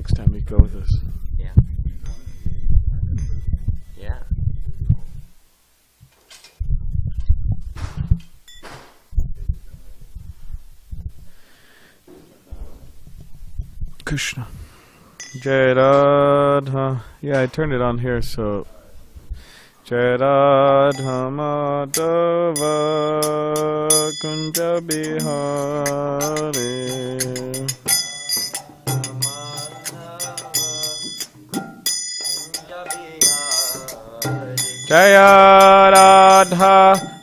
next time you go with us. Yeah. Yeah. Krishna. Jai Radha. Yeah, I turned it on here, so. Jai Radha Madhava Kunja Bihari. Jai Radha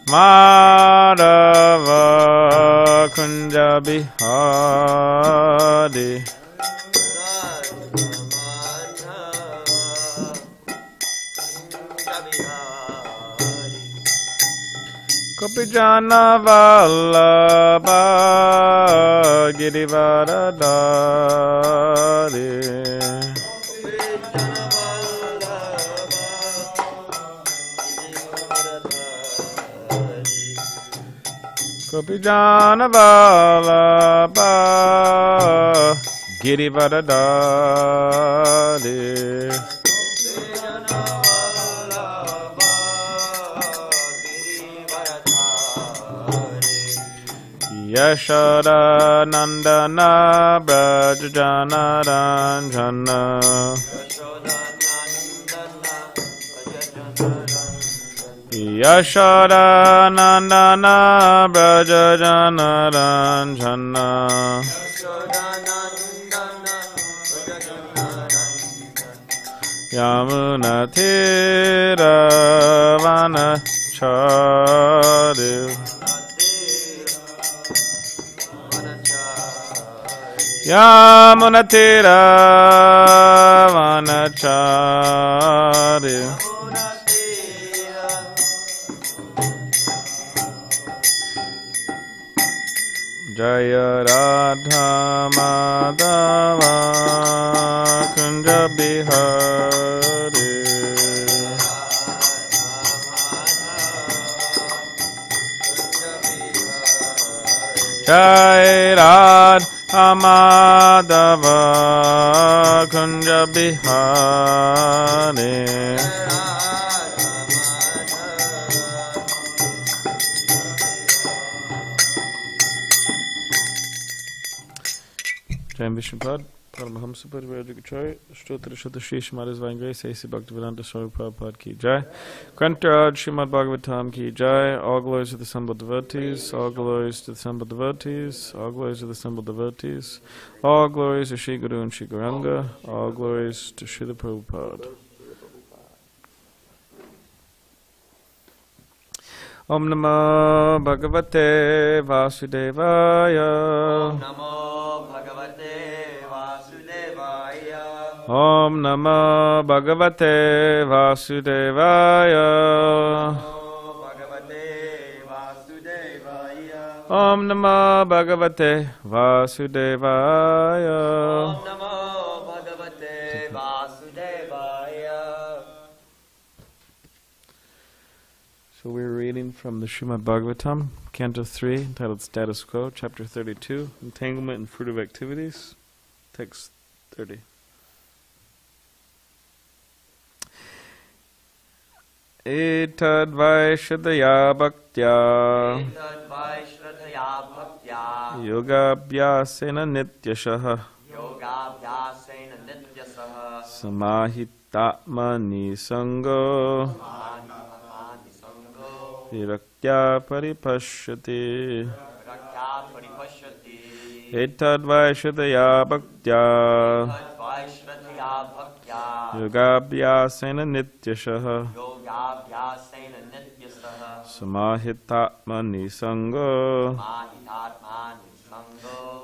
Madhava Kunja Bihari. Kopijana Vallabha Girivaradari. Kopijana Vallabha Girivaradari. Yashoda Nandana Brajajana Ranjana. Yashoda Nandana Brajajana Ranjana. Yamuna Tira Vanachari. Yamuna Tira Vanachari. Jaya Radha Madhava Kunja Bihari. Jai Radha Madhava Kunja Bihari. Jai Vishnupad, Paramahamsa Parivrajagacharya, Shtotra Shata Shri Srimad Vangay, Saisi Bhaktivedanta Swami Prabhupada ki Jai. Grantaraj Srimad Bhagavatam ki Jai. All glories to the assembled devotees, all glories to the assembled devotees, all glories to the assembled devotees, all glories to Shri Guru and Shri Gauranga, all glories to Srila Prabhupada. Om Namo Bhagavate Vasudevaya. Om Namo Bhagavate Vasudevaya. Om Namo Bhagavate Vasudevaya. Om Namo Bhagavate Vasudevaya. Om Namo Bhagavate Vasudevaya. So we're reading from the Srimad Bhagavatam, Canto 3, entitled Status Quo, Chapter 32, Entanglement and Fruitive Activities, Text 30. Etad Vaishadaya Bhaktya Yogabhyasena Nityashaha Samahitatmani Sango Viraktya Paripashyati Etad Vaishadaya Bhaktya Yogabhyasena Nityashaha Samahitatmani Sango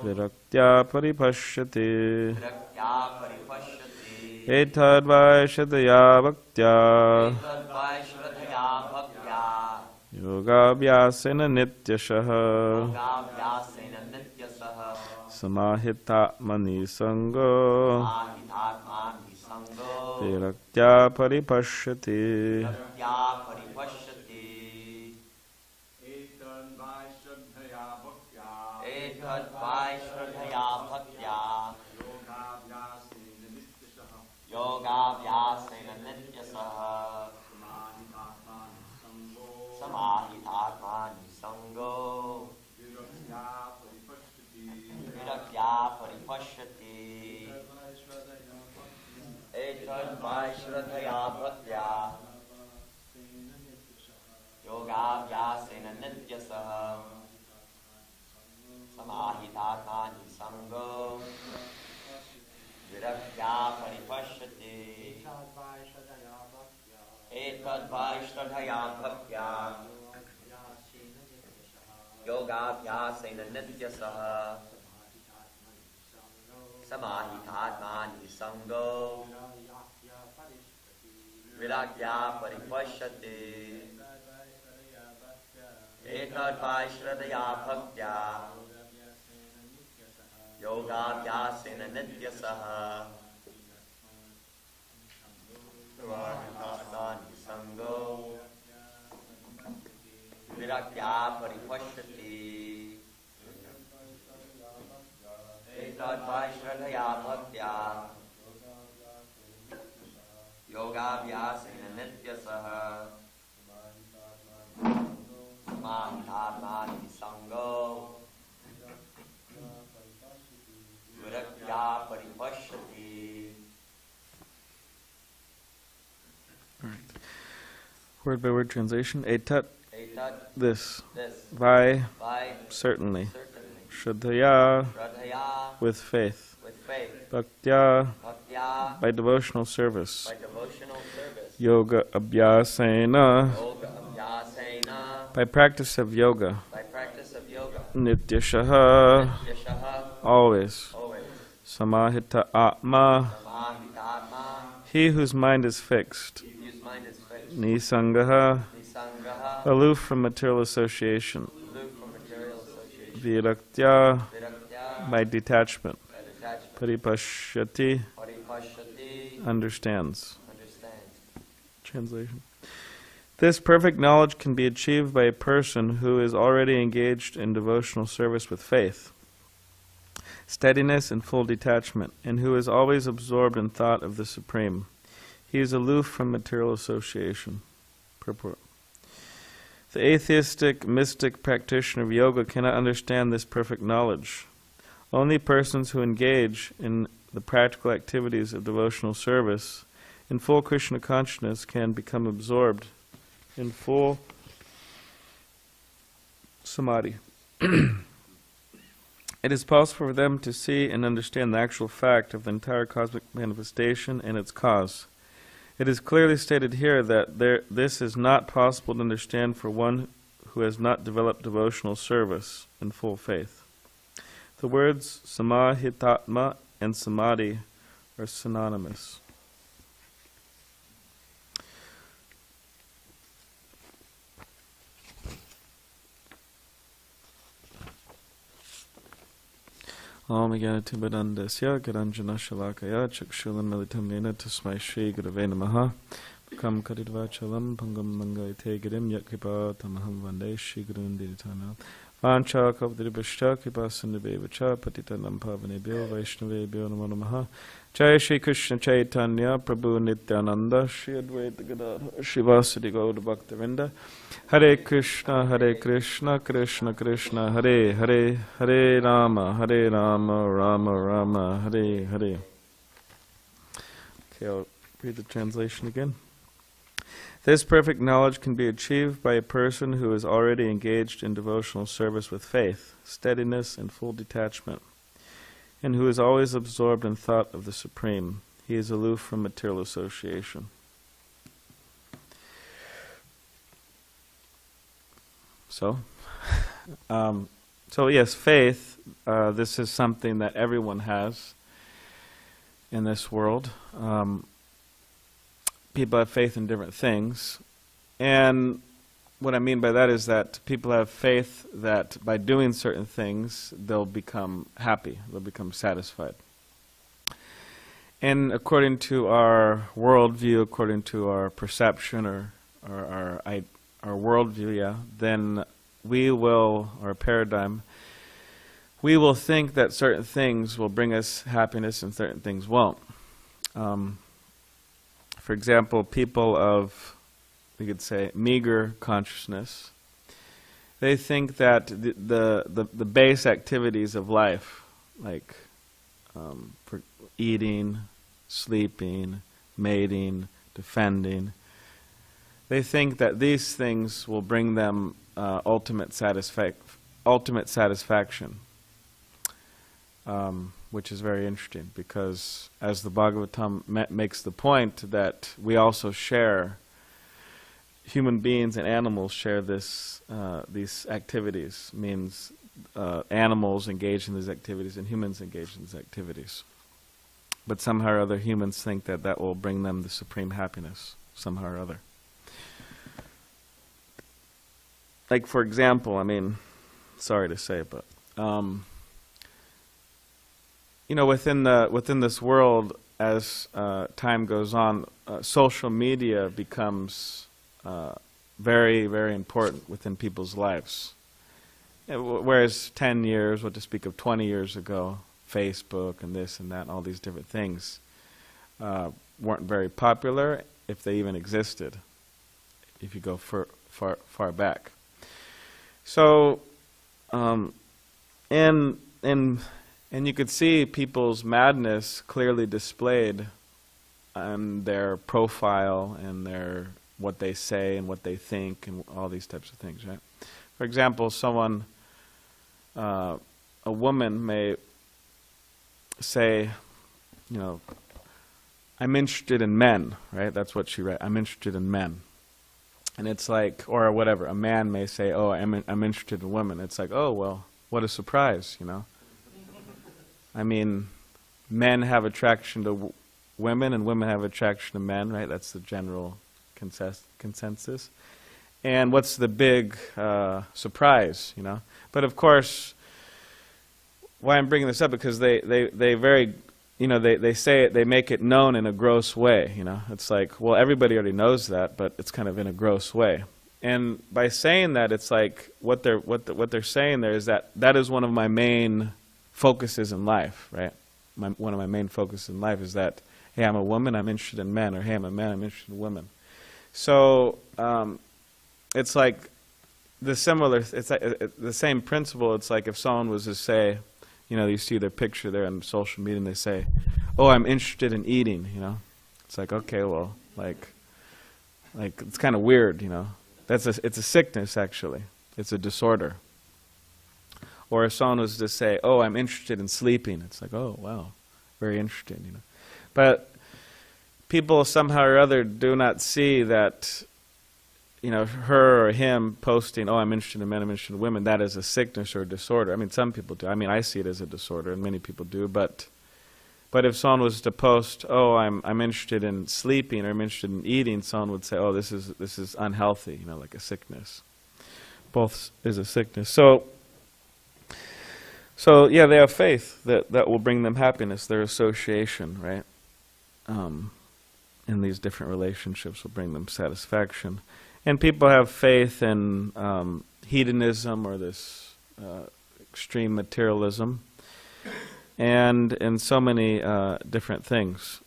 Viraktya Paripashyati Etad Vaishadaya Bhaktya Yogabhyasena Nityashaha Samahitatmani Sango Viraktya Paripashyati. paripashyati. Etad vaishradhaya bhaktya yogabhyasena nityasaha samahitatmani sango virakya paripashyati. Etad vaishradhaya bhaktya yogabhyasena nityasaha samahitatmani sango virakya paripashyati. Etad vaishradhaya bhaktya yogabhyasena nityasaha samahitatmani sango virakya paripashyati. Etad vaishradhaya bhaktya yogabhyasena nityasaha samahitatmani sango virakya paripashyati. Word by word translation. Etat, Etad, this. this. Vai, Vai, certainly. certainly. Shraddhaya, Shraddhaya, with faith. with faith. Bhaktya, Bhaktya, by devotional service. by devotional service. Yoga abhyasena, Yoga abhyasena, by practice of yoga. by practice of yoga. Nityashaha, Yashaha, always. always. Samahita atma, Samahitatma, he whose mind is fixed. whose mind is fixed. Nisangaha, Nisangaha, aloof from material association. aloof from material association. Viraktya, Viraktya, by detachment. by detachment. Paripashyati, Paripashyati, understands. understands. Translation. This perfect knowledge can be achieved by a person who is already engaged in devotional service with faith, steadiness and full detachment, and who is always absorbed in thought of the Supreme. He is aloof from material association. Purport. The atheistic, mystic practitioner of yoga cannot understand this perfect knowledge. Only persons who engage in the practical activities of devotional service in full Krishna consciousness can become absorbed in full samadhi. It is possible for them to see and understand the actual fact of the entire cosmic manifestation and its cause. It is clearly stated here that this is not possible to understand for one who has not developed devotional service in full faith. The words samahitatma and samadhi are synonymous. Om Jnanatimirandasya Garanjana Shalakaya Chakshulan Militam Yena Tasmai Shri Gurave Namaha Kam Karidvachalam Pangam Mangaite Girim Yakripa Tamaham Vande Shri Gurun Diritana Vancha Kavdiribhashta Kripa Sindhibevacha Patitanam Pavanebhyo Vaishnavebhyo Namo Namaha Jai Shri Krishna Chaitanya Prabhu Nityananda Shri Advaita Gadadhar Shivasadi Gauda Bhaktavinda Hare Krishna Krishna Krishna Hare Hare Hare Rama Rama Rama Hare Hare. Okay, I'll read the translation again. This perfect knowledge can be achieved by a person who is already engaged in devotional service with faith, steadiness, and full detachment, and who is always absorbed in thought of the Supreme. He is aloof from material association. So yes, faith, this is something that everyone has in this world. People have faith in different things. And what I mean by that is that people have faith that by doing certain things, they'll become happy, they'll become satisfied. And according to our worldview, according to our perception or our worldview, then we will, our paradigm, we will think that certain things will bring us happiness and certain things won't. For example, people of, we could say, meager consciousness, they think that the base activities of life, like for eating, sleeping, mating, defending. They think that these things will bring them ultimate satisfaction, which is very interesting, because as the Bhagavatam makes the point that we also share, human beings and animals share this these activities. Means animals engage in these activities and humans engage in these activities. But somehow or other humans think that that will bring them the supreme happiness, somehow or other. Like, for example, I mean, sorry to say, but you know, within this world, as time goes on, social media becomes very, very important within people's lives. Whereas 10 years, what to speak of 20 years ago, Facebook and this and that and all these different things weren't very popular, if they even existed, if you go far back. So, and you could see people's madness clearly displayed on their profile and their what they say and what they think and all these types of things, right? For example, someone, a woman may say, you know, I'm interested in men, right? That's what she writes. I'm interested in men. And it's like, or whatever, a man may say, oh, I'm interested in women. It's like, oh, well, what a surprise, you know? I mean, men have attraction to women and women have attraction to men, right? That's the general consensus. And what's the big surprise, you know? But of course, why I'm bringing this up, because they very, you know, they say it, they make it known in a gross way, you know. It's like, well, everybody already knows that, but it's kind of in a gross way. And by saying that, it's like what they're saying there is that that is one of my main focuses in life, right? One of my main focuses in life is that, hey, I'm a woman, I'm interested in men, or hey, I'm a man, I'm interested in women. So it's like it's like the same principle. It's like if someone was to say, you know, you see their picture there on social media and they say, oh, I'm interested in eating, you know. It's like, okay, well, like it's kind of weird, you know. It's a sickness, actually. It's a disorder. Or if someone was to say, oh, I'm interested in sleeping, it's like, oh, wow, very interesting, you know. But people somehow or other do not see that, you know, her or him posting, oh, I'm interested in men, I'm interested in women, that is a sickness or a disorder. I mean, some people do. I mean, I see it as a disorder, and many people do. But if someone was to post, oh, I'm interested in sleeping or I'm interested in eating, someone would say, oh, this is unhealthy, you know, like a sickness. Both is a sickness. So yeah, they have faith that will bring them happiness. Their association, right, in these different relationships will bring them satisfaction. And people have faith in hedonism, or this extreme materialism, and in so many different things.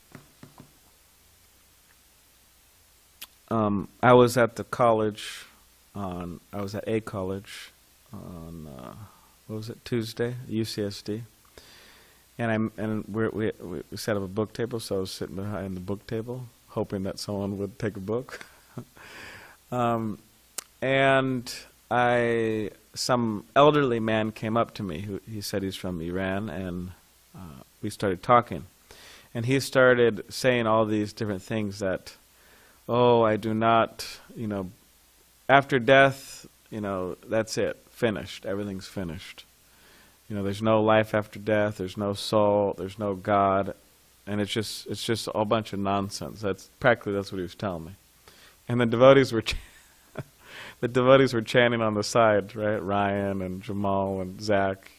I was at a college on what was it, Tuesday, UCSD, and we set up a book table, so I was sitting behind the book table, hoping that someone would take a book. And some elderly man came up to me. He said he's from Iran, and we started talking. And he started saying all these different things that, oh, I do not, you know, after death, you know, that's it, finished, everything's finished. You know, there's no life after death, there's no soul, there's no God, and it's just a bunch of nonsense. That's what he was telling me. And the devotees were chanting on the side, right? Ryan and Jamal and Zach,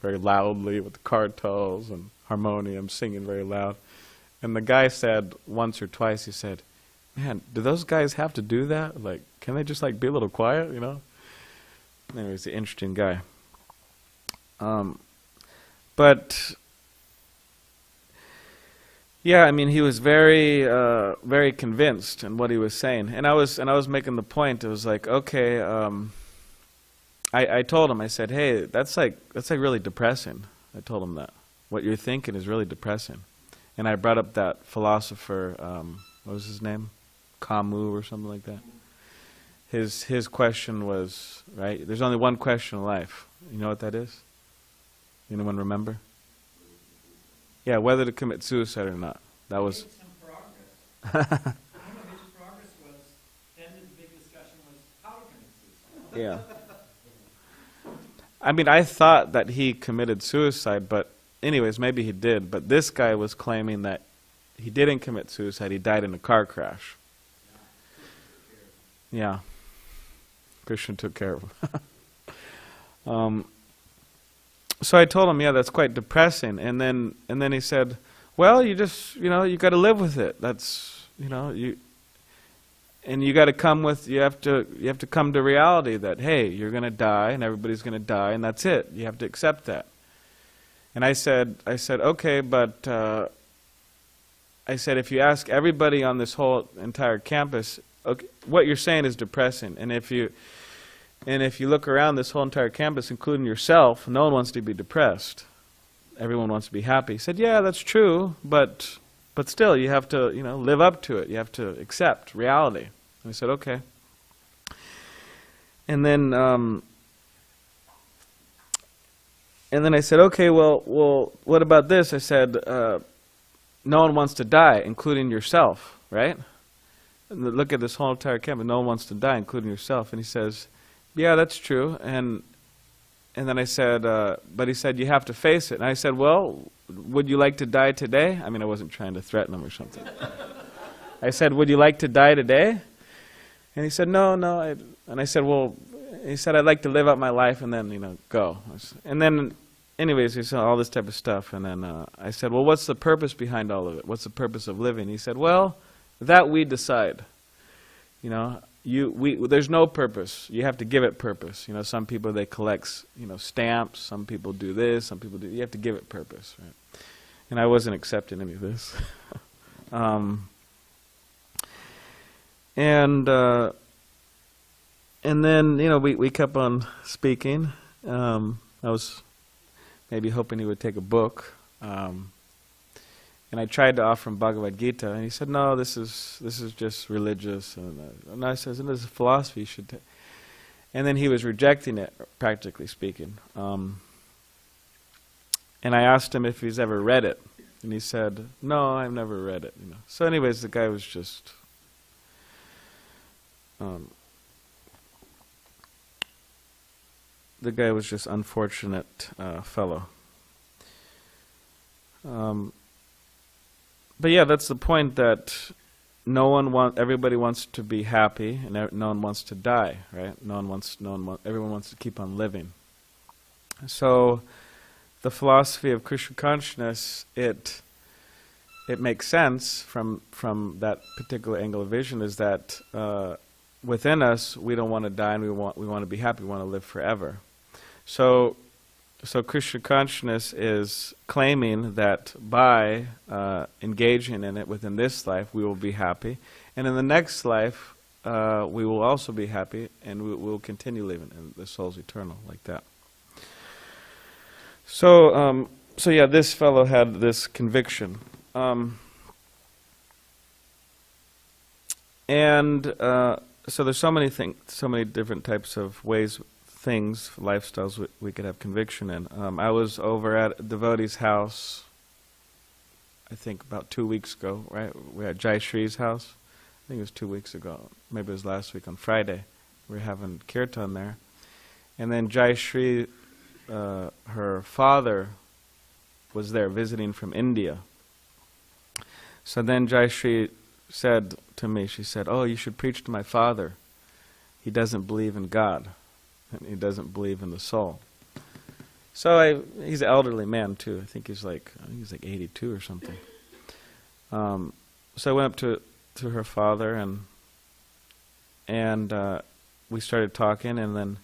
very loudly with the kartals and harmonium, singing very loud. And the guy said once or twice, he said, man, do those guys have to do that? Like, can they just like be a little quiet, you know? Anyway, he's an interesting guy. But yeah, I mean, he was very, very convinced in what he was saying, and I was making the point. It was like, okay, I told him, I said, hey, that's like really depressing. I told him that. what you're thinking is really depressing. And I brought up that philosopher, what was his name? Camus or something like that. His question was, right, there's only one question in life. You know what that is? Anyone remember? Yeah, whether to commit suicide or not. That was... Some progress. One of his progress was, then the big discussion was how to commit suicide. Yeah. I mean, I thought that he committed suicide, but anyways, maybe he did. But this guy was claiming that he didn't commit suicide. He died in a car crash. Yeah. Krishna took care of him. So I told him, yeah, that's quite depressing. And then he said, well, you just, you got to live with it. That's, and you got to come with, you have to come to reality that, hey, you're going to die and everybody's going to die and that's it. You have to accept that. And I said, okay, but I said, if you ask everybody on this whole entire campus, okay, what you're saying is depressing. And if you look around this whole entire campus, including yourself, no one wants to be depressed. Everyone wants to be happy. He said, yeah, that's true, but still, you have to, live up to it. You have to accept reality. And I said, okay. And then I said, okay, well, what about this? I said, no one wants to die, including yourself, right? And look at this whole entire campus. No one wants to die, including yourself. And he says, yeah, that's true. And then I said, but he said, you have to face it. And I said, well, would you like to die today? I mean, I wasn't trying to threaten him or something. I said, would you like to die today? And he said, no. And I said, well, he said, I'd like to live out my life and then, go. And then, anyways, he said all this type of stuff. And then I said, well, what's the purpose behind all of it? What's the purpose of living? He said, well, that we decide. There's no purpose. You have to give it purpose. Some people, they collect, stamps. Some people do this. Some people do. You have to give it purpose, right? And I wasn't accepting any of this. And then we kept on speaking. I was maybe hoping he would take a book. And I tried to offer him Bhagavad Gita, and he said, no, this is just religious. And I said, this is philosophy, you should take. And then he was rejecting it, practically speaking. And I asked him if he's ever read it. And he said, no, I've never read it. So anyways, the guy was just... unfortunate fellow. But yeah, that's the point, that everybody wants to be happy, and no one wants to die, right? Everyone wants to keep on living. So, the philosophy of Krishna consciousness, it makes sense from that particular angle of vision, is that within us, we don't want to die, and we want to be happy, we want to live forever. So Krishna consciousness is claiming that by engaging in it within this life, we will be happy. And in the next life, we will also be happy, and we will continue living, and the soul's eternal, like that. So yeah, this fellow had this conviction. So there's so many different types of lifestyles we could have conviction in. I was over at a devotee's house, I think about 2 weeks ago, right? We were at Jai Shri's house. I think it was 2 weeks ago. Maybe it was last week on Friday. We were having kirtan there. And then Jai Shri, her father was there visiting from India. So then Jai Shri said to me, she said, oh, you should preach to my father. He doesn't believe in God. And he doesn't believe in the soul. So he's an elderly man too. I think he's like 82 or something. So I went up to her father, and we started talking, and then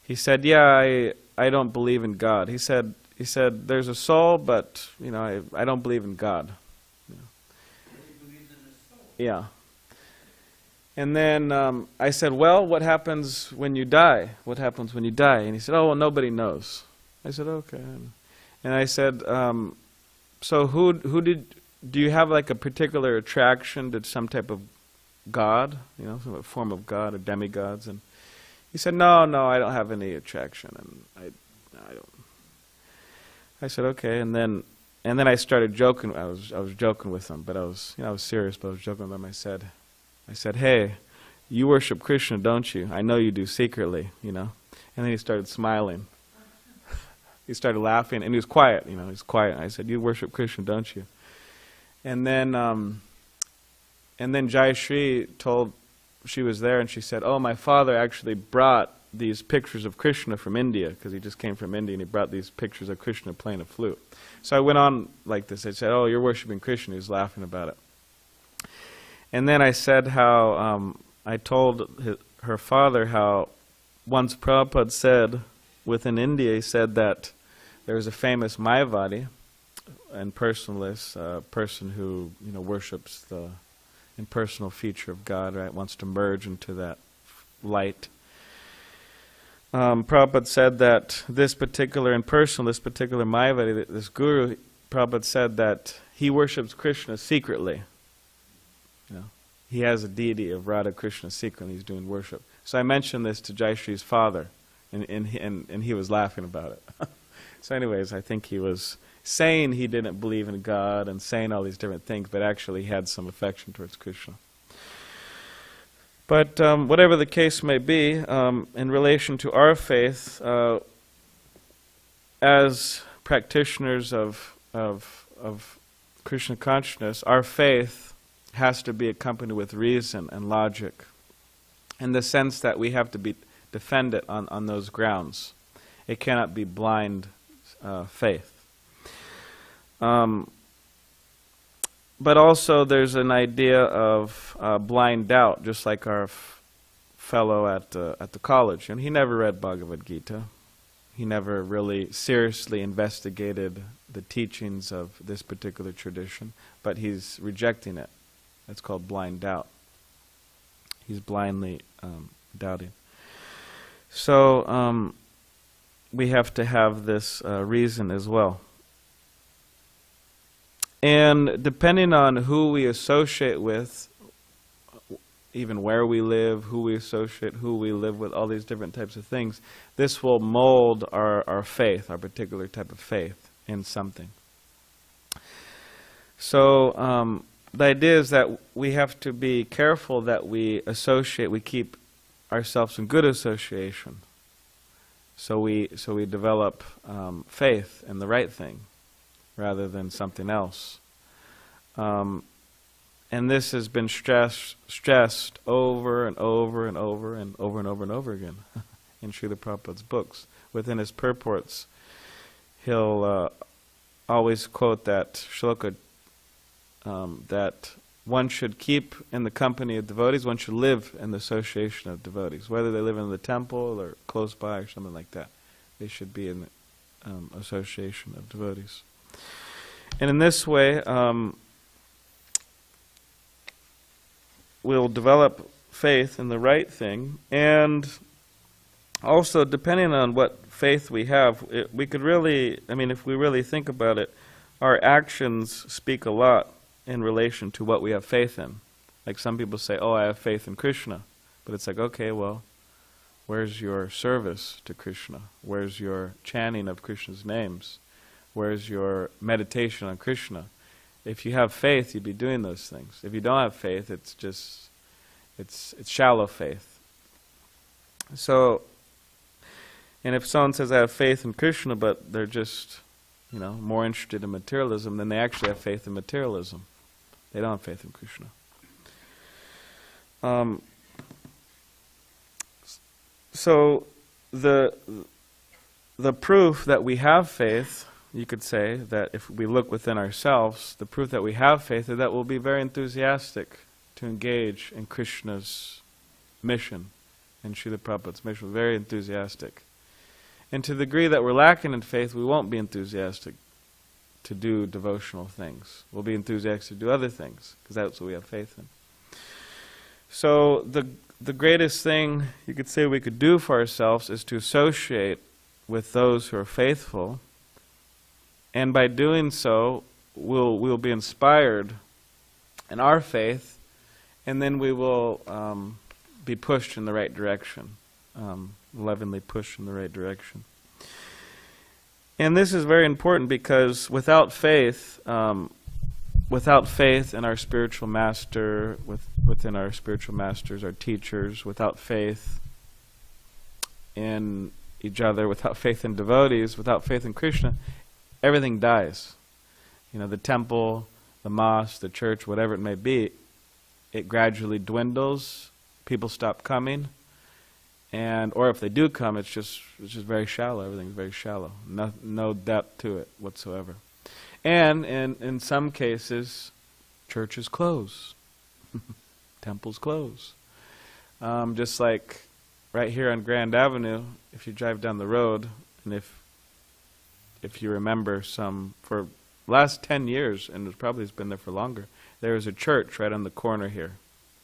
he said, yeah, I don't believe in God. He said there's a soul, but I don't believe in God. He believes in the soul. Yeah. And then I said, well, what happens when you die? What happens when you die? And he said, oh, well, nobody knows. I said, okay. And I said, so do you have like a particular attraction to some type of God, you know, some form of God or demigods? And he said, no, I don't have any attraction, and I don't. I said, okay, and then I started joking. I was joking with him, but I was serious, but I was joking with him. I said, hey, you worship Krishna, don't you? I know you do secretly, you know. And then he started smiling. He started laughing, and he was quiet, you know. He was quiet. I said, you worship Krishna, don't you? And then Jayashree told, she was there, and she said, oh, my father actually brought these pictures of Krishna from India, because he just came from India, and he brought these pictures of Krishna playing a flute. So I went on like this. I said, oh, you're worshiping Krishna. He was laughing about it. And then I said how, I told her father how once Prabhupada said, within India, he said that there was a famous Mayavadi, and personalist, person who, you know, worships the impersonal feature of God, right, wants to merge into that light. Prabhupada said that this particular impersonal, this particular Mayavadi, this guru, Prabhupada said that he worships Krishna secretly. You know, he has a deity of Radha Krishna secretly, he's doing worship. So I mentioned this to Jayashree's father, and he was laughing about it. So anyways, I think he was saying he didn't believe in God and saying all these different things, but actually he had some affection towards Krishna. But whatever the case may be, in relation to our faith, as practitioners of Krishna consciousness, our faith has to be accompanied with reason and logic, in the sense that we have to defend it on those grounds. It cannot be blind faith. But also there's an idea of blind doubt, just like our fellow at the college. And he never read Bhagavad Gita. He never really seriously investigated the teachings of this particular tradition, but he's rejecting it. That's called blind doubt. He's blindly doubting. So we have to have this reason as well. And depending on who we associate with, even where we live, who we associate, who we live with, all these different types of things, this will mold our faith, our particular type of faith in something. So the idea is that we have to be careful that we keep ourselves in good association. So we develop faith in the right thing, rather than something else. And this has been stressed over and over and over and over and over and over again in Srila Prabhupada's books. Within his purports, he'll always quote that shloka, that one should keep in the company of devotees, one should live in the association of devotees, whether they live in the temple or close by or something like that. They should be in the association of devotees. And in this way, we'll develop faith in the right thing. And also, depending on what faith we have, we could really, if we really think about it, our actions speak a lot in relation to what we have faith in. Like some people say, oh, I have faith in Krishna. But it's like, okay, well, where's your service to Krishna? Where's your chanting of Krishna's names? Where's your meditation on Krishna? If you have faith, you'd be doing those things. If you don't have faith, it's just, it's shallow faith. So, and if someone says, I have faith in Krishna, but they're just, more interested in materialism, then they actually have faith in materialism. They don't have faith in Krishna. So, the proof that we have faith, you could say that if we look within ourselves, the proof that we have faith is that we'll be very enthusiastic to engage in Krishna's mission, in Srila Prabhupada's mission, very enthusiastic. And to the degree that we're lacking in faith, we won't be enthusiastic to do devotional things. We'll be enthusiastic to do other things, because that's what we have faith in. So the greatest thing you could say we could do for ourselves is to associate with those who are faithful. And by doing so, we'll be inspired in our faith, and then we will be pushed in the right direction, lovingly pushed in the right direction. And this is very important because without faith in our spiritual master, within our spiritual masters, our teachers, without faith in each other, without faith in devotees, without faith in Krishna, everything dies. The temple, the mosque, the church, whatever it may be, it gradually dwindles. People stop coming, or if they do come, it's just very shallow. Everything's very shallow. No depth to it whatsoever. And in some cases, churches close, temples close. Just like right here on Grand Avenue, if you drive down the road, and if you remember, for the last 10 years, and it probably has been there for longer, there was a church right on the corner here,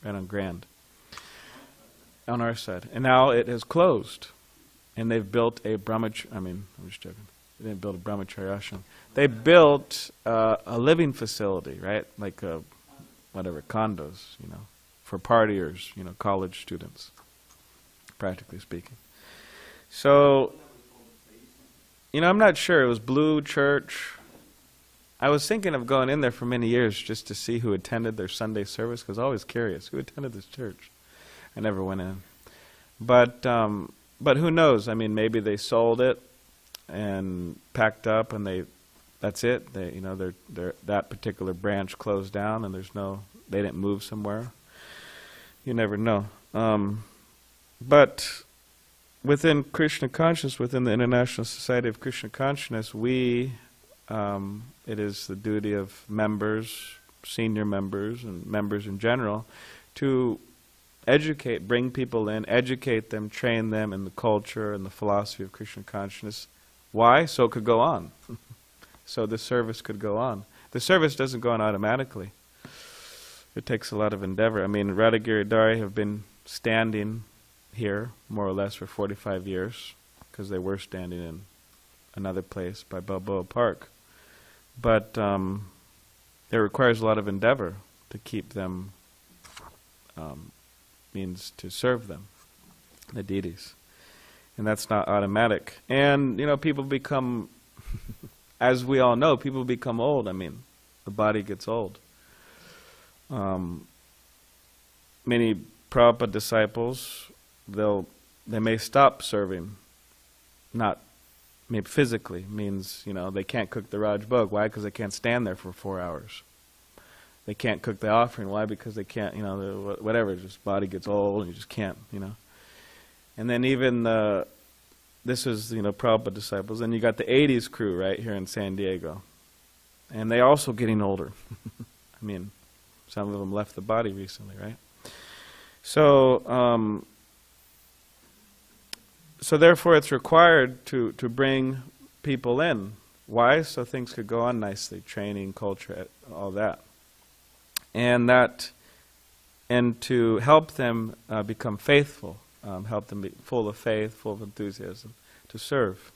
right on Grand, on our side. And now it has closed. And they've built a I'm just joking. They didn't build a brahmacharya ashram. They built a living facility, right? Like condos, for partiers, college students, practically speaking. So, I'm not sure. It was Blue Church. I was thinking of going in there for many years just to see who attended their Sunday service, because I was always curious. Who attended this church? I never went in. But who knows? Maybe they sold it and packed up, and that's it. That particular branch closed down, and they didn't move somewhere. You never know. But within Krishna consciousness, within the International Society of Krishna Consciousness, it is the duty of members, senior members, and members in general, to bring people in, educate them, train them in the culture and the philosophy of Krishna consciousness. Why? So it could go on. So the service could go on. The service doesn't go on automatically. It takes a lot of endeavor. Radha Giridhari have been standing here, more or less, for 45 years, because they were standing in another place by Balboa Park. But it requires a lot of endeavor to keep them, means to serve them, the deities. And that's not automatic. And, people become, as we all know, people become old. The body gets old. Many Prabhupada disciples, they may stop serving, not maybe physically, means, they can't cook the Raj Bhog. Why? Because they can't stand there for 4 hours. They can't cook the offering. Why? Because they can't, whatever, just body gets old and you just can't, And then even this is, Prabhupada disciples, and you got the 80s crew right here in SanDiego. And they're also getting older. Some of them left the body recently, right? So, so therefore it's required to bring people in. Why? So things could go on nicely, training, culture, all that. And to help them become faithful, help them be full of faith, full of enthusiasm to serve.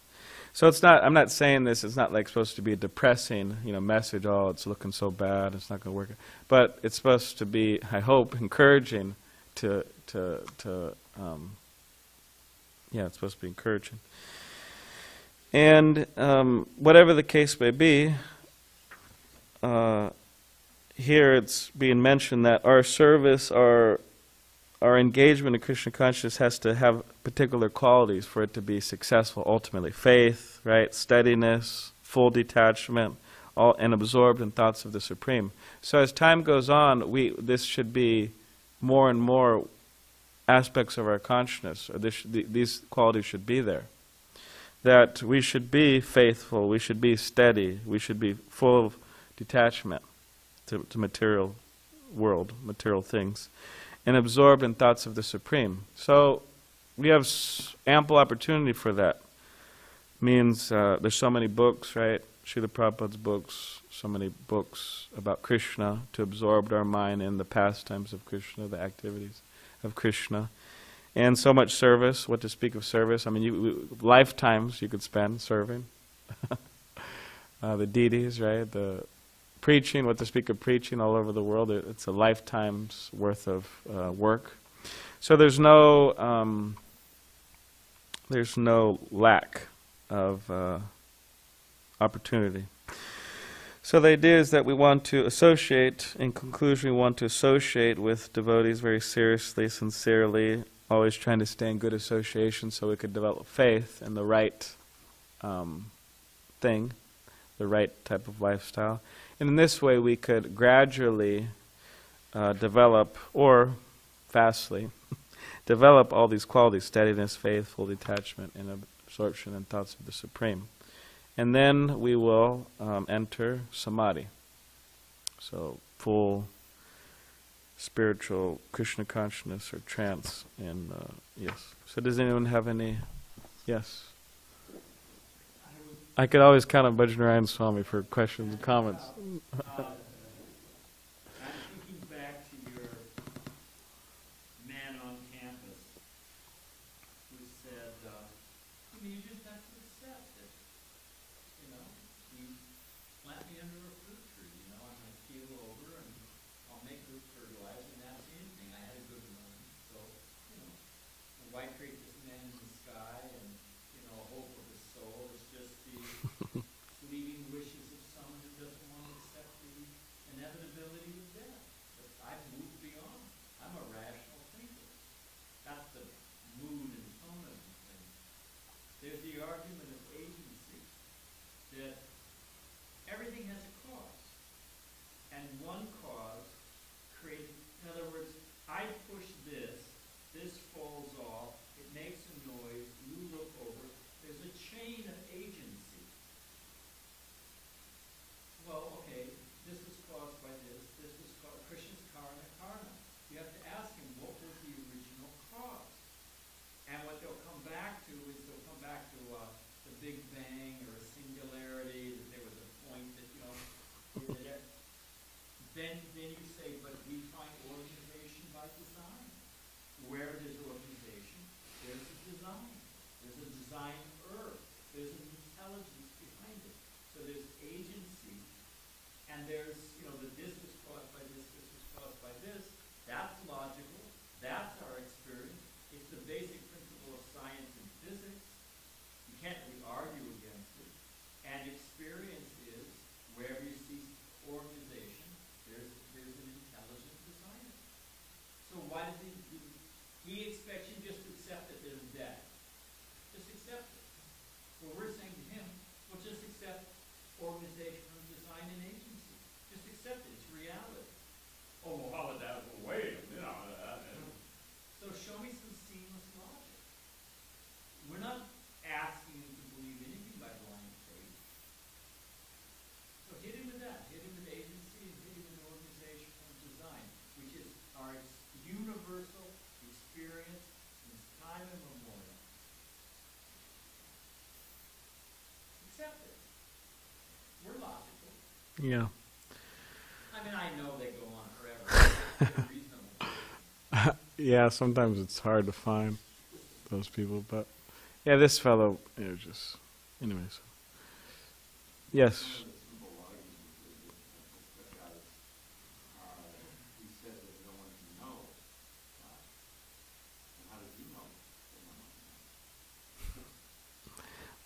So it's not, I'm not saying this, it's not like supposed to be a depressing, message, oh, it's looking so bad, it's not going to work. But it's supposed to be, I hope, encouraging it's supposed to be encouraging. And whatever the case may be, here it's being mentioned that our service, our engagement in Krishna consciousness has to have particular qualities for it to be successful ultimately. Faith, right? Steadiness, full detachment, and absorbed in thoughts of the Supreme. So as time goes on, this should be more and more aspects of our consciousness, or these qualities should be there. That we should be faithful, we should be steady, we should be full of detachment to material world, material things, and absorbed in thoughts of the Supreme. So we have ample opportunity for that. Means there's so many books, right? Srila Prabhupada's books, so many books about Krishna to absorb our mind in the pastimes of Krishna, the activities of Krishna. And so much service, what to speak of service. Lifetimes you could spend serving the deities, right? preaching, what to speak of preaching all over the world. It's a lifetime's worth of work. So there's no lack of opportunity. So the idea is that we want to associate, in conclusion, we want to associate with devotees very seriously, sincerely, always trying to stay in good association so we could develop faith in the right thing, the right type of lifestyle. And in this way we could gradually develop, or fastly, develop all these qualities: steadiness, faith, full detachment, and absorption in thoughts of the Supreme. And then we will enter samadhi. So full spiritual Krishna consciousness or trance. And yes. So does anyone have any? Yes. I could always count on Bhajanarayan Swami for questions and comments. I'm thinking back to your man on campus who said, you just have to accept it. You plant me under a fruit tree, I'm going to keel over and I'll make good fertilizer and that's anything. I had a good run. So, why create this man in the sky and, hope of his soul is just the fleeting wishes of someone who doesn't want to accept the inevitability of death. But I've moved beyond. I'm a rational thinker. That's the mood and tone of the thing. There's the argument of agency, that everything has a cause. And one cause creates, in other words, I push this falls off, it makes a noise, you look over, there's a chain of agency. Well, okay, this was caused by this was caused, Krishna's karma. You have to ask him, what was the original cause? And what they'll come back to is the Big Bang or a singularity, that there was a point that, then you say, but we find organization by design. Where there's organization, there's a design. There's a designer. There's an intelligence behind it. So there's agency. And there's, that this was caused by this was caused by this. That's logical. That's our experience. It's the basic principle of science and physics. You can't really argue against it. And experience is, wherever you see organization, there's an intelligent designer. So why does he expects you just to accept that there's death? Just accept it. Well, we're saying to him, well, just accept organization and design and agency. Just accept it. It's reality. Oh, well, how would that go away? So show me some seamless logic. We're not asking you to believe anything by blind faith. So hit him with that. Hit him with agency and hit him with organization and design, which is our universal experience since time immemorial. Accept it. We're logical. Yeah. I mean, I know they go on forever. They're reasonable. Yeah, sometimes it's hard to find those people, but yeah, this fellow, just, anyways. Yes.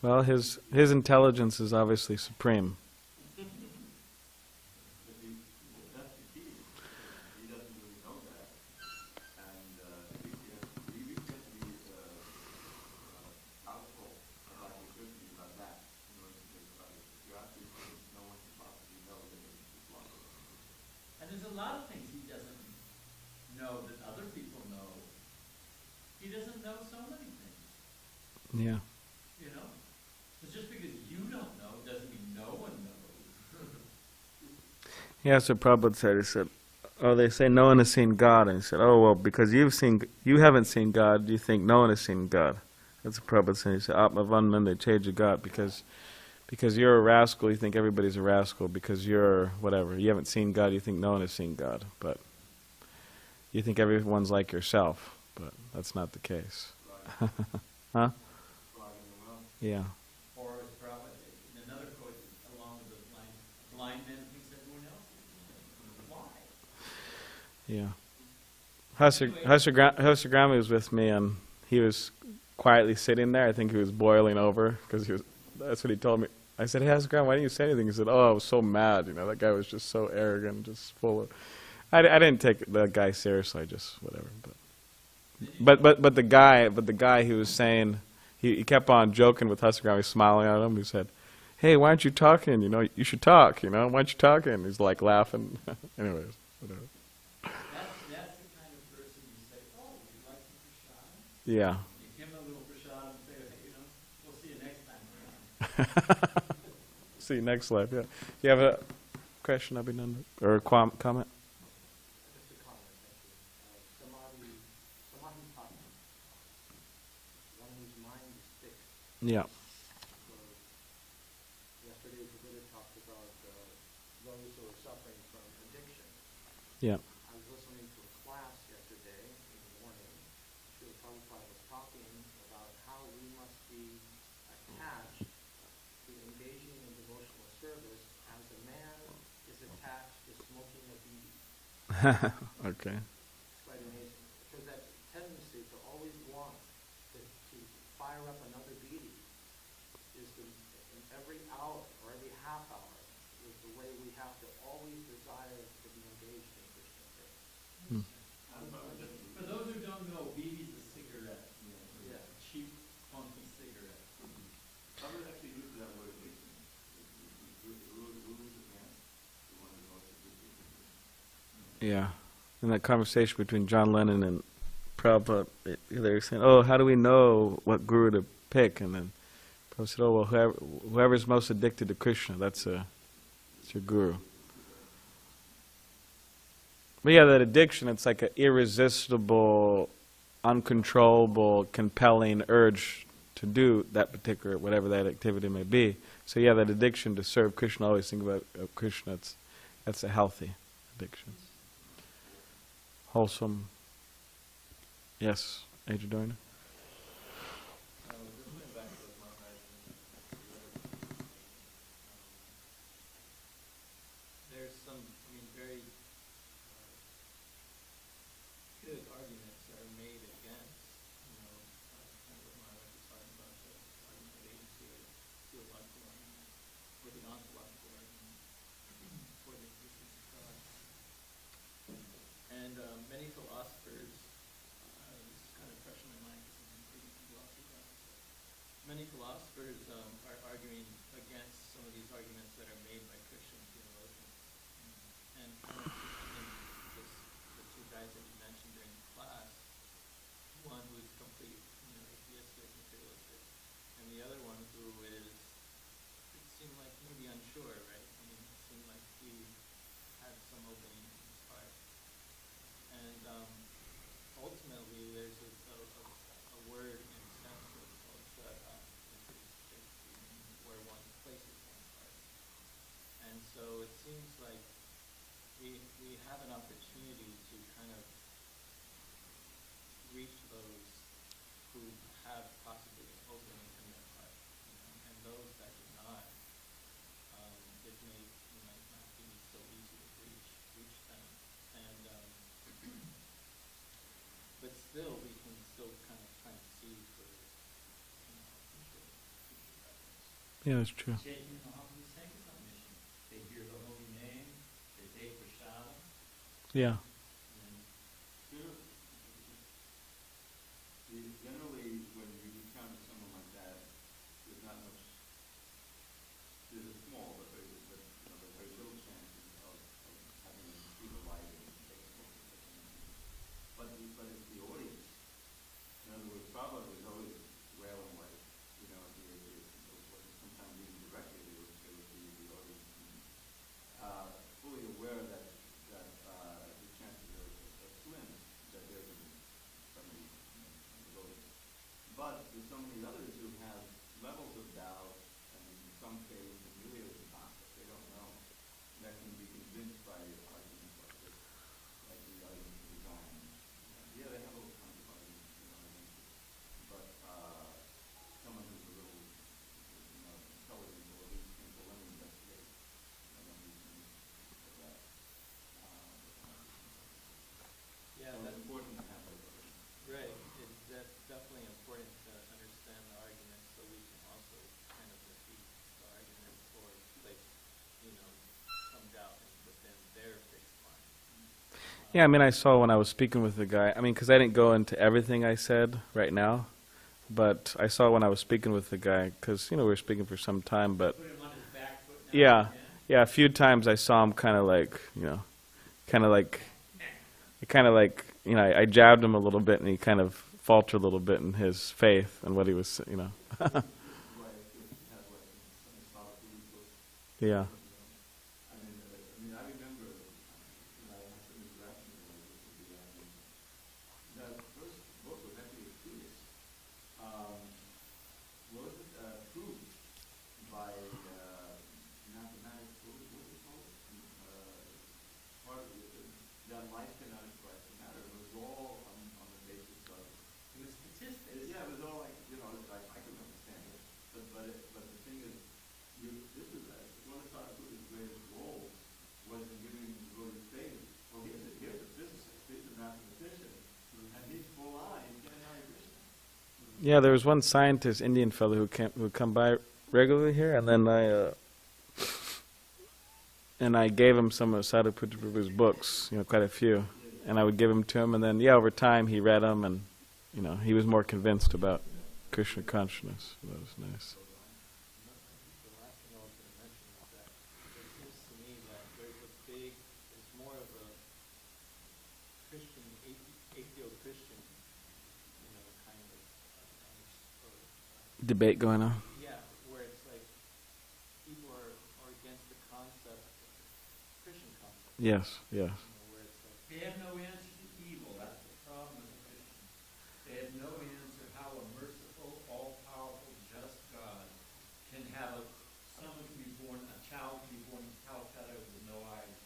Well, his intelligence is obviously supreme. And there's a lot of things he doesn't know that other people know. He doesn't know so many things. Yeah. So just because you don't know doesn't mean no one knows. Yeah, so Prabhupada said, he said, they say no one has seen God. And he said, oh, well, because you haven't seen God, you think no one has seen God. That's what Prabhupada said. He said, Atma Vanmande Cheja God, because you're a rascal, you think everybody's a rascal. Because you're whatever, you haven't seen God, you think no one has seen God. But you think everyone's like yourself, but that's not the case. Huh? Yeah. Or as Prabhupada, in another quote along with those lines, blind man thinks everyone Yeah. Hasagrami was with me, and he was quietly sitting there. I think he was boiling over because that's what he told me. I said, "Hey, Hasagrami, why didn't you say anything?" He said, "Oh, I was so mad. You know, that guy was just so arrogant, just full of." I didn't take the guy seriously. I just whatever. But the guy who was saying he kept on joking with Hasagrami, smiling at him. He said, "Hey, why aren't you talking? You know, you should talk. You know, why aren't you talking?" He's like laughing. Anyways, whatever. That's the kind of person you say, oh, would you like some prashad? Yeah. You give him a little prashad and say, hey, you know, we'll see you next time around. See you next life. Yeah. You have a question, Abhinandan, or a comment? Just a comment, thank you. Samadhi Pata, one whose mind is fixed. Yeah. So, yesterday the Buddha talked about those who are suffering from addiction. Yeah. I was listening to a class yesterday in the morning. Srila Prabhupada was talking about how we must be attached to engaging in devotional service as a man is attached to smoking a bead. Okay. It's quite amazing. Because that tendency to always want to fire up another beady is in every hour or every half hour is the way we have to always desire to be engaged in Krishna service. For those who don't know, BB is a cigarette. Yeah. A cheap, funky cigarette. I would actually use that word addiction. Who is the man? The one who's most addicted. Yeah. In that conversation between John Lennon and Prabhupada, they were saying, "Oh, how do we know what guru to pick?" And then Prabhupada said, "Oh, well, whoever's most addicted to Krishna, that's your guru." But yeah, that addiction, it's like an irresistible, uncontrollable, compelling urge to do that particular, whatever that activity may be. So yeah, that addiction to serve Krishna, always think about Krishna, that's a healthy addiction. Wholesome. Yes, Ajay Doina. Just going back to what Maharaj there's some, very good arguments that are made against, kind of what Maharaj was talking about, the argument of agency or theological argument, or the ontological argument for the existence of God. And many philosophers, this is kind of fresh in my mind because I've been reading some philosophy classes. Many philosophers are arguing against some of these arguments that are made by Christian theologians. And kind of the two guys that you mentioned during the class, one who is complete, atheistic, materialistic, and the other one who is, it seemed like maybe unsure, right? It seemed like he had some opening in his heart. And ultimately, there's a word in Sanskrit called shraddha, which is basically where one places one's heart. And so it seems like we have an opportunity to kind of reach those who have possibly an opening in their heart, and those that do not, it might not be so easy to reach them. And but still, we can still kind of plant seeds for future reference. Yeah, that's true. Chaitanya Mahaprabhu's Sankirtan mission. They hear the holy name, they take prashad, Yeah. and Generally, when you encounter someone like that, there's not much. There's a small, but very little chances of having them see the light and take a look. But it's the audience. In other words, Prabhupada was always railing like, sometimes even directly they would say to the audience, fully aware that the chance Yeah, I mean, I saw when I was speaking with the guy, I mean, because I didn't go into everything I said right now, but I saw when I was speaking with the guy, because, you know, we were speaking for some time, but Put him on his back foot now. yeah, yeah, a few times I saw him kind of like, you know, kind of like, you know, I jabbed him a little bit and he kind of faltered a little bit in his faith and what he was, you know. Yeah. I remember when I had some interaction with the first book was actually a treatise. Was proved by mathematics, what was it called? Part of it, that life cannot express the matter. It was all on the basis of, It was statistics. yeah, it was all like, you know, I could understand it. But the thing is, this is one of Saraswati's greatest roles was in giving devotees faith. Well, here's a physicist, here's a mathematician, and he's full on, he's getting Hare Krishna. Yeah, there was one scientist, Indian fellow, who would come by regularly here, and then I gave him some of Sadhuputta Prabhu's books, you know, quite a few, and I would give them to him, and then, yeah, over time he read them, and, you know, he was more convinced about Krishna consciousness. That was nice. The last thing I was going to mention is that it seems to me that there's more of a Christian, atheo-Christian, you know, kind of, Debate going on. yeah, where it's like people are against the concept, Christian concept. Yes, yes. You know, where it's like, They have no answer to evil. That's the problem with the Christians. They have no answer how a merciful, all-powerful, just God can have someone can be born, a child can be born in Calcutta with no eyes.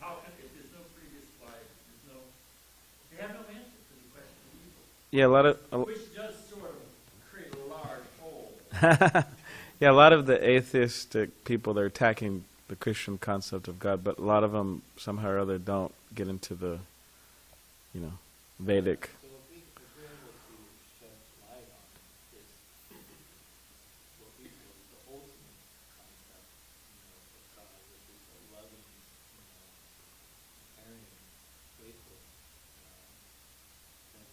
How can, if there's no previous life, they have no answer to the question of evil. Yeah, a lot of... Which does sort of create a large hole. Yeah, a lot of the atheistic people, they're attacking the Christian concept of God, but a lot of them somehow or other don't get into the, you know, Vedic. so if we're able to shed light on this, what we feel is the ultimate concept, you know, of God, which is a loving, you know, caring, faithful, then,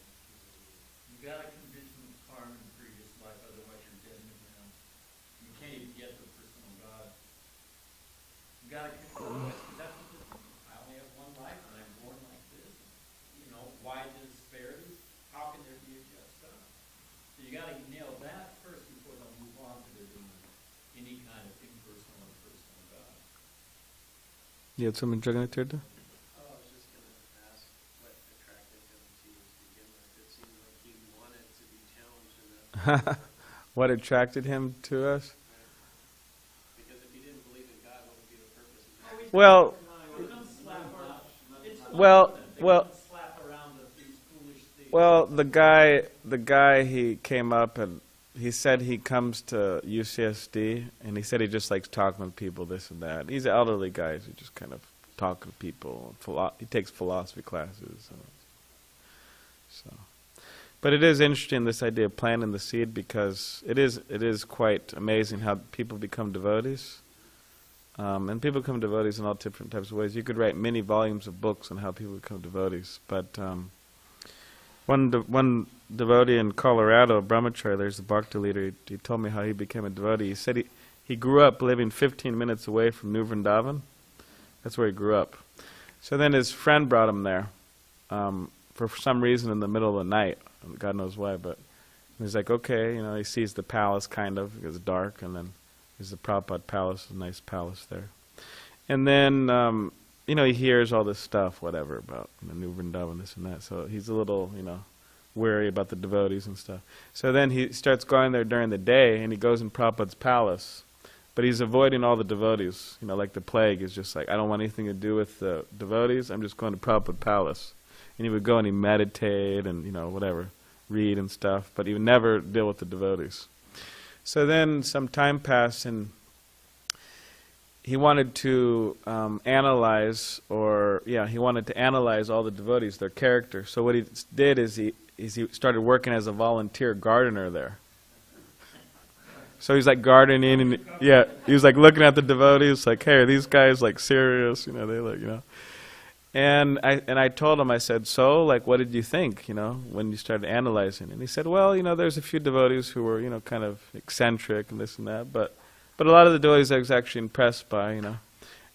You gotta convince them of karma in previous life, otherwise you're dead in the ground. You can't even get to the personal God. You gotta convince them, that's what this, I only have one life and I'm born like this. You know, why the disparities? How can there be a just God? So you gotta nail that first before they'll move on to there being any kind of impersonal or personal God. You had something juggling there? Oh, I was just going to ask what attracted him to you to begin with. It seemed like he wanted to be challenged enough. What attracted him to us? Because if he didn't believe in God, what would be the purpose of that? Well, They don't slap around. It's Well, fun for them. They well- don't slap around these foolish things. well, the guy, he came up and he said he comes to UCSD, and he said he just likes talking to people, this and that. He's an elderly guy, so he just kind of talking to people. He takes philosophy classes. So, but it is interesting, this idea of planting the seed, because it is quite amazing how people become devotees. And people become devotees in all different types of ways. You could write many volumes of books on how people become devotees. But one devotee in Colorado, Brahmachari, there's the bhakti leader, he told me how he became a devotee. He said he grew up living 15 minutes away from New Vrindavan. That's where he grew up. So then his friend brought him there for some reason in the middle of the night. God knows why, but he's like, okay, you know, he sees the palace kind of, it's dark, and then there's the Prabhupada palace, a nice palace there. And then, you know, he hears all this stuff, whatever, about New Vrindavan, this and that. So he's a little, you know, wary about the devotees and stuff. So then he starts going there during the day, and he goes in Prabhupada's palace. But he's avoiding all the devotees, you know, like the plague. Is just like, I don't want anything to do with the devotees, I'm just going to Prabhupada palace. And he would go and he'd meditate and, you know, whatever, read and stuff, but he would never deal with the devotees. So then some time passed, and he wanted to analyze all the devotees, their character. So what he did is he started working as a volunteer gardener there. So he's like gardening, and he was like looking at the devotees, like, hey, are these guys like serious? You know, they like, you know. I told him, I said, so, like, what did you think, when you started analyzing? And he said, well, there's a few devotees who were, kind of eccentric and this and that, but a lot of the devotees I was actually impressed by, And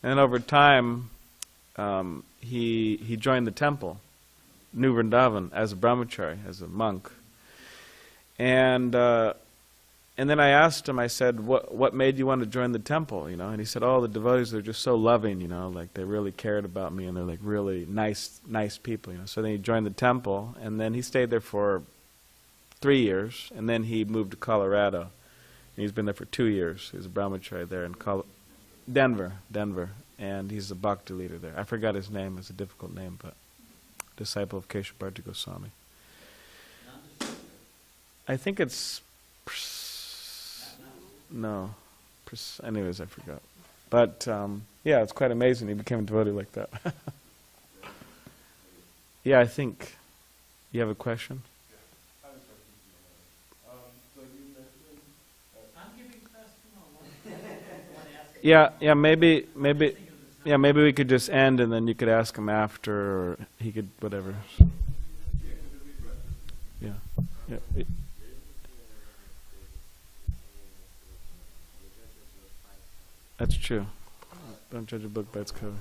then over time, he joined the temple, New Vrindavan, as a brahmachari, as a monk. And then I asked him, I said, what made you want to join the temple, And he said, oh, the devotees are just so loving, like they really cared about me and they're like really nice people, So then he joined the temple and then he stayed there for 3 years and then he moved to Colorado. And he's been there for 2 years. He's a brahmachari there in Denver. And he's a bhakti leader there. I forgot his name, it's a difficult name, but disciple of Keshavarti Goswami. I think it's... No. Anyways, I forgot. But, yeah, it's quite amazing he became a devotee like that. Yeah, I think... You have a question? Yeah, I have a question. So you mentioned that... I'm giving question. Maybe we could just end and then you could ask him after, or he could, whatever. Yeah. That's true. Don't judge a book by its cover.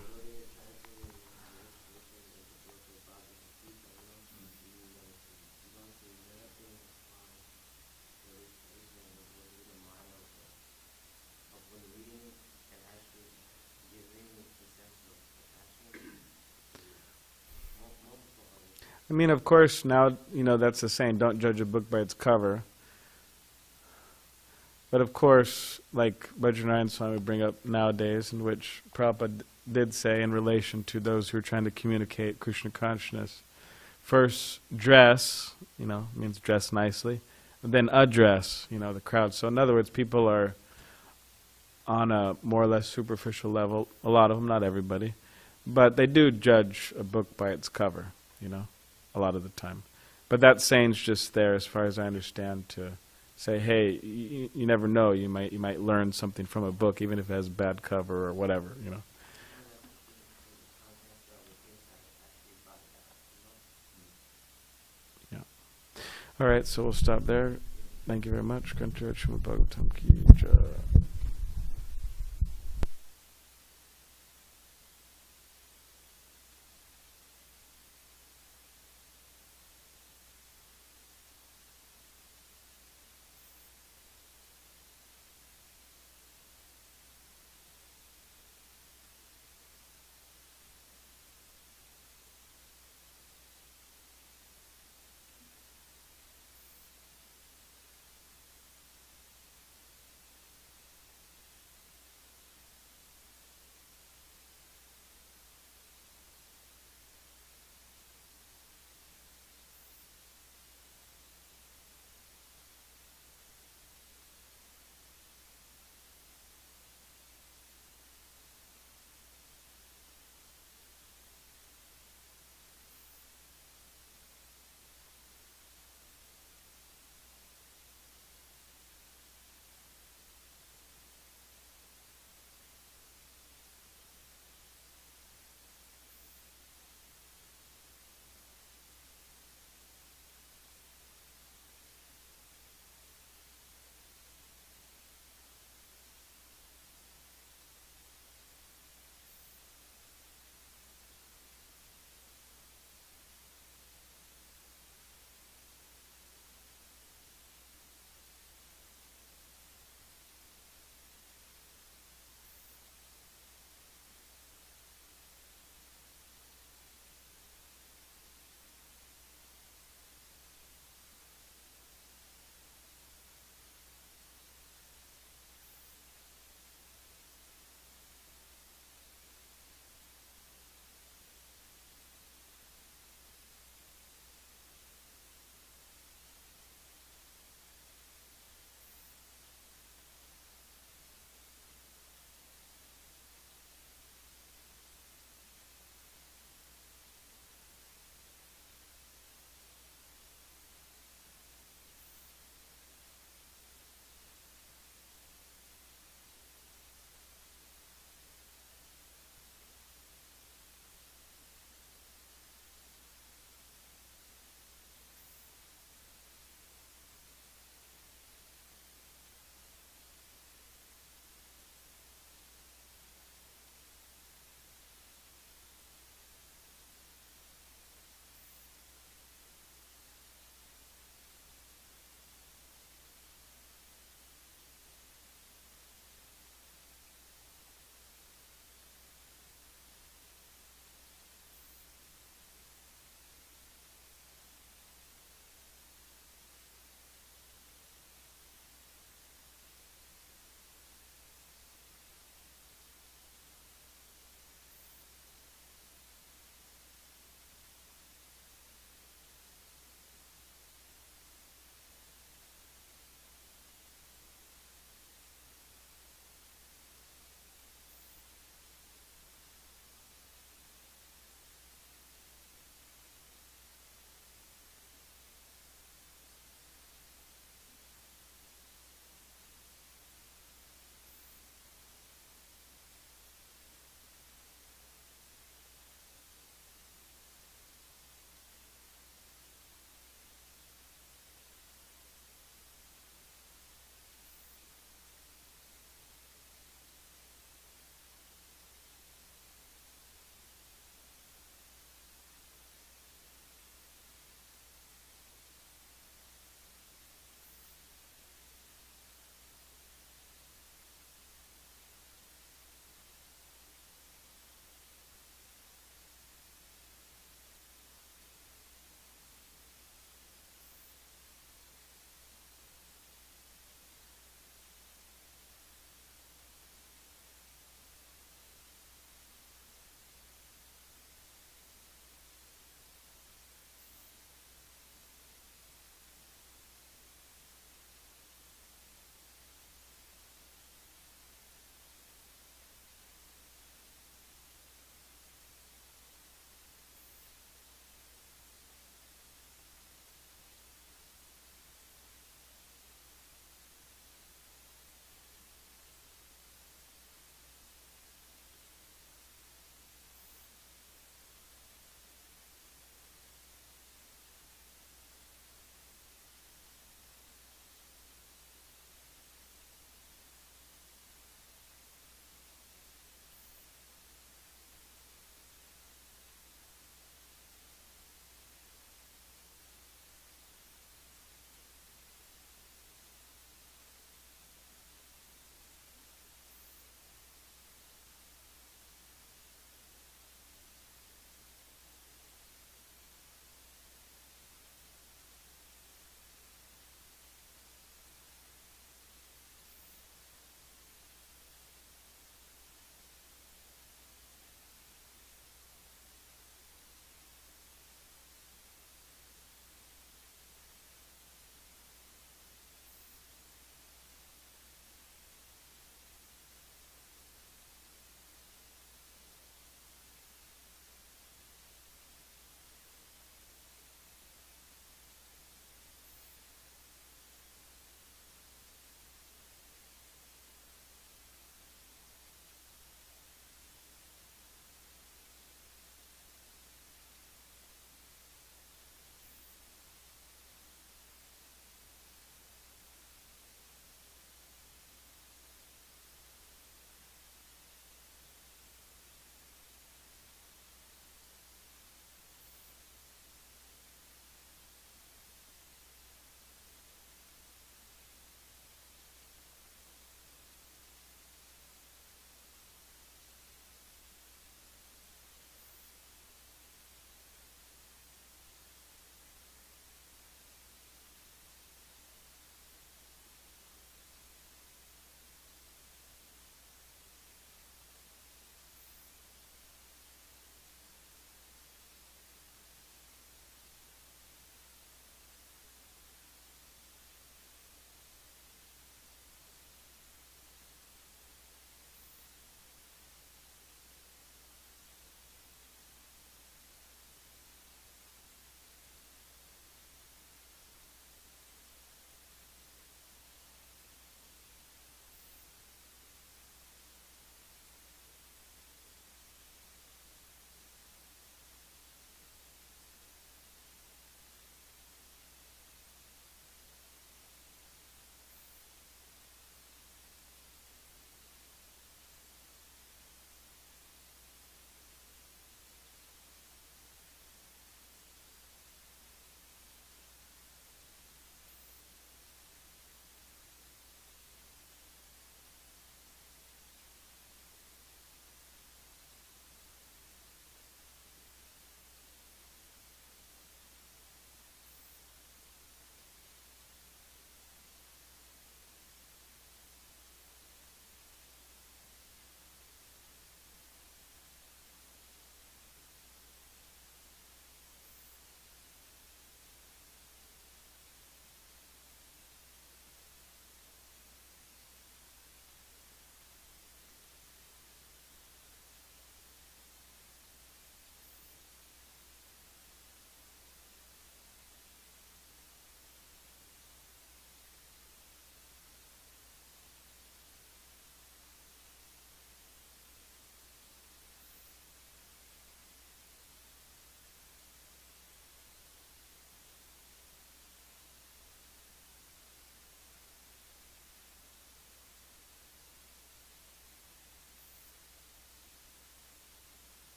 I mean, of course, now, that's the saying, don't judge a book by its cover. But of course, like Bajranarayan Swami would bring up nowadays, in which Prabhupada did say in relation to those who are trying to communicate Krishna consciousness, first dress, means dress nicely, and then address, the crowd. So in other words, people are on a more or less superficial level, a lot of them, not everybody, but they do judge a book by its cover, a lot of the time. But that saying's just there, as far as I understand, to say, hey, you never know, you might learn something from a book, even if it has a bad cover or whatever, Yeah. All right, so we'll stop there. Thank you very much. Kantirat srimadbhagavatam ki jai.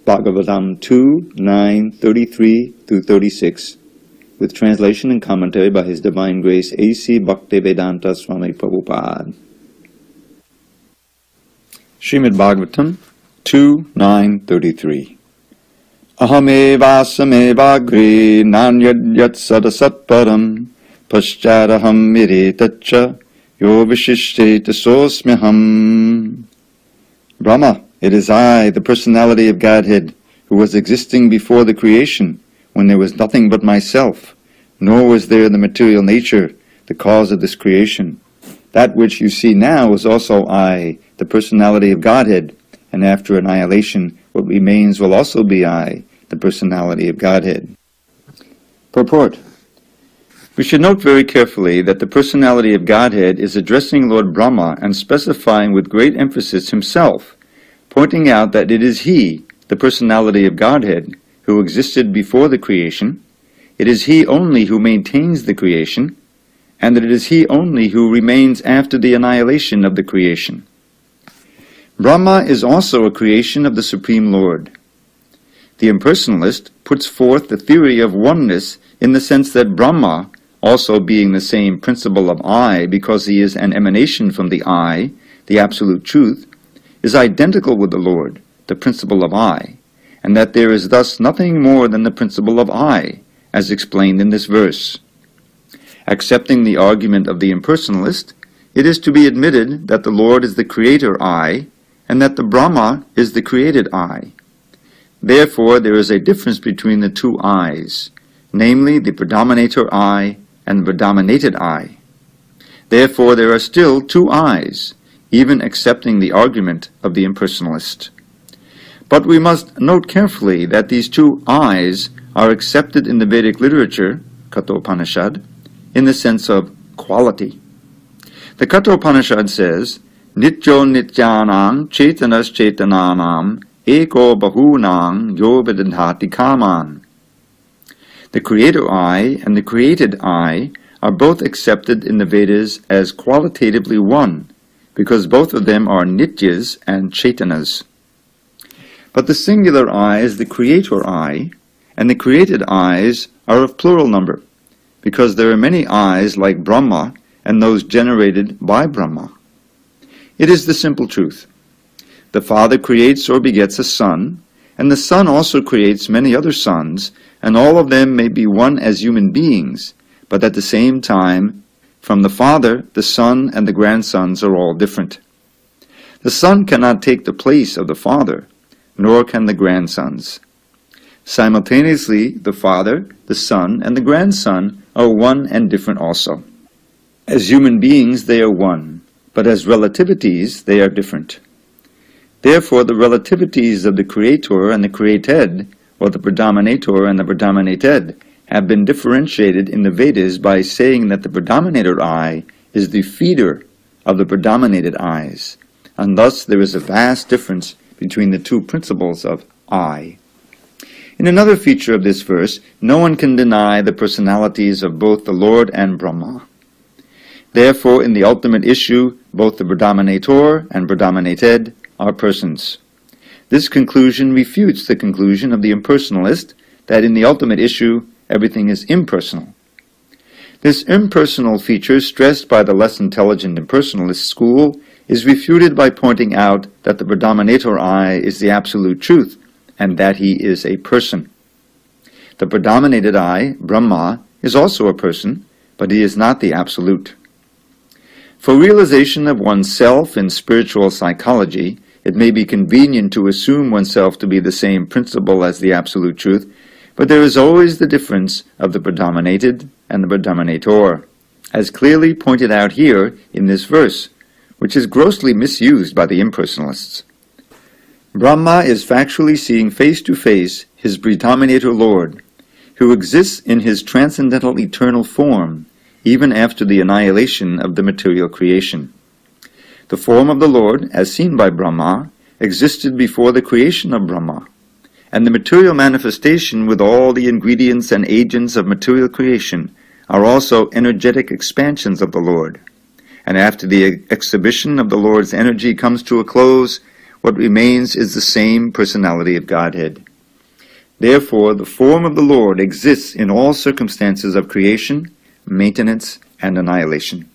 Bhagavatam 2, 9, 33 through 36, with translation and commentary by His Divine Grace A.C. Bhaktivedanta Swami Prabhupada. Srimadbhagavatam 2, 9, 33. Ahamevasame nanyad sadasatparam pascharaham miretacha yo vishishte sosmyaham. Brahma, it is I, the personality of Godhead, who was existing before the creation, when there was nothing but myself, nor was there the material nature, the cause of this creation. That which you see now is also I, the personality of Godhead, and after annihilation, what remains will also be I, the personality of Godhead. Purport. We should note very carefully that the personality of Godhead is addressing Lord Brahma and specifying with great emphasis himself, pointing out that it is he, the personality of Godhead, who existed before the creation, it is he only who maintains the creation, and that it is he only who remains after the annihilation of the creation. Brahma is also a creation of the Supreme Lord. The impersonalist puts forth the theory of oneness in the sense that Brahma, also being the same principle of I because he is an emanation from the I, the absolute truth, is identical with the Lord, the principle of I, and that there is thus nothing more than the principle of I, as explained in this verse. Accepting the argument of the impersonalist, it is to be admitted that the Lord is the creator I, and that the Brahma is the created I. Therefore, there is a difference between the two I's, namely the predominator I and the predominated I. Therefore, there are still two I's, even accepting the argument of the impersonalist. But we must note carefully that these two I's are accepted in the Vedic literature, Kathopanishad, in the sense of quality. The Kathopanishad says, Nityo nityanam chetanas chetananam eko bahunam yo vidadhati kaman. The creator I and the created I are both accepted in the Vedas as qualitatively one, because both of them are nityas and chetanas. But the singular I is the creator I, and the created I's are of plural number, because there are many I's like Brahma and those generated by Brahma. It is the simple truth. The Father creates or begets a son, and the Son also creates many other sons, and all of them may be one as human beings, but at the same time, from the Father, the Son, and the grandsons are all different. The Son cannot take the place of the Father, nor can the grandsons. Simultaneously, the Father, the Son, and the grandson are one and different also. As human beings, they are one, but as relativities, they are different. Therefore, the relativities of the Creator and the created, or the predominator and the predominated, have been differentiated in the Vedas by saying that the predominator I is the feeder of the predominated I's, and thus there is a vast difference between the two principles of I. In another feature of this verse, no one can deny the personalities of both the Lord and Brahma. Therefore, in the ultimate issue, both the predominator and predominated are persons. This conclusion refutes the conclusion of the impersonalist that in the ultimate issue, everything is impersonal. This impersonal feature, stressed by the less intelligent impersonalist school, is refuted by pointing out that the predominator I is the absolute truth, and that he is a person. The predominated I, Brahma, is also a person, but he is not the absolute. For realization of oneself in spiritual psychology, it may be convenient to assume oneself to be the same principle as the absolute truth, but there is always the difference of the predominated and the predominator, as clearly pointed out here in this verse, which is grossly misused by the impersonalists. Brahma is factually seeing face to face his predominator Lord, who exists in his transcendental eternal form, even after the annihilation of the material creation. The form of the Lord, as seen by Brahma, existed before the creation of Brahma, and the material manifestation with all the ingredients and agents of material creation are also energetic expansions of the Lord. And after the exhibition of the Lord's energy comes to a close, what remains is the same personality of Godhead. Therefore, the form of the Lord exists in all circumstances of creation, maintenance, and annihilation.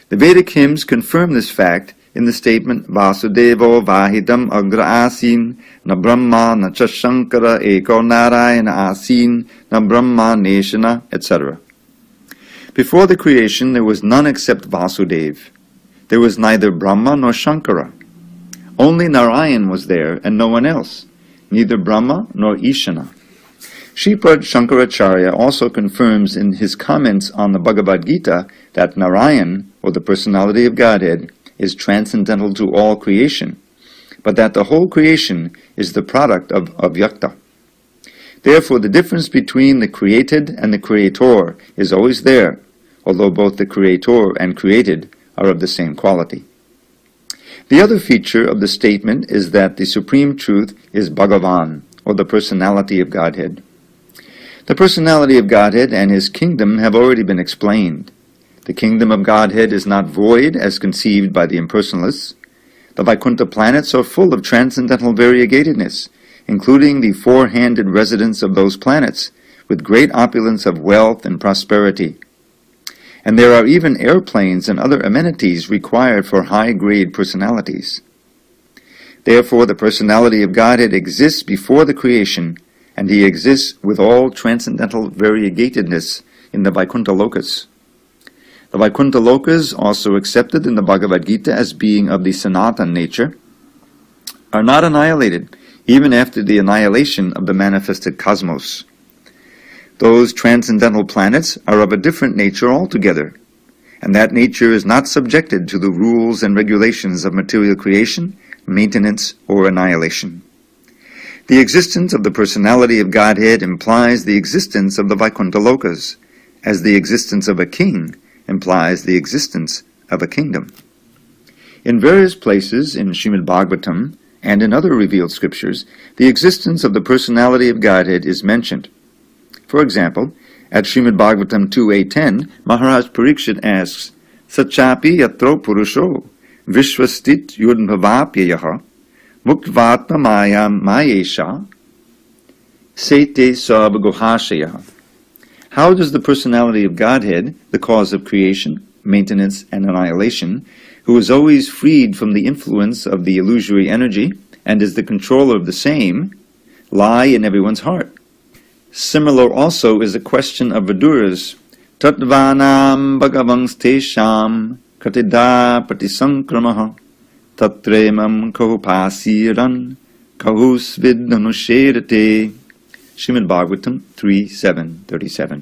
The Vedic hymns confirm this fact in the statement Vasudevo Vahidam Agra Asin Na Brahma Na Shankara Eko Narayana Asin Na Brahma Neshana, etc. Before the creation there was none except Vasudeva. There was neither Brahma nor Shankara. Only Narayan was there and no one else, neither Brahma nor Ishana. Sripad Shankaracharya also confirms in his comments on the Bhagavad Gita that Narayan, or the personality of Godhead, is transcendental to all creation, but that the whole creation is the product of Avyakta. Therefore, the difference between the created and the creator is always there, although both the creator and created are of the same quality. The other feature of the statement is that the supreme truth is Bhagavan, or the personality of Godhead. The personality of Godhead and his kingdom have already been explained. The kingdom of Godhead is not void as conceived by the impersonalists. The Vaikuntha planets are full of transcendental variegatedness, including the four-handed residents of those planets, with great opulence of wealth and prosperity. And there are even airplanes and other amenities required for high-grade personalities. Therefore, the personality of Godhead exists before the creation, and he exists with all transcendental variegatedness in the Vaikuntha Lokas. The Vaikuntha Lokas, also accepted in the Bhagavad Gita as being of the Sanatan nature, are not annihilated, even after the annihilation of the manifested cosmos. Those transcendental planets are of a different nature altogether, and that nature is not subjected to the rules and regulations of material creation, maintenance, or annihilation. The existence of the personality of Godhead implies the existence of the Vaikuntha Lokas, as the existence of a king implies the existence of a kingdom. In various places in srimadbhagavatam and in other revealed scriptures, the existence of the personality of Godhead is mentioned. For example, at srimadbhagavatam 2.8.10, Maharaj Parikshit asks, Sachapi yatro purusho vishwastit yudbhavapyayaha muktvatma mayam mayesha sete sabhagohashaya. How does the personality of Godhead, the cause of creation, maintenance, and annihilation, who is always freed from the influence of the illusory energy and is the controller of the same, lie in everyone's heart? Similar also is the question of Viduras, Tatvanam bhagavans tesham katida patisankramaha tatremam kahupasiran kahusvidnanusherate. Srimad Bhagavatam 3.7.37.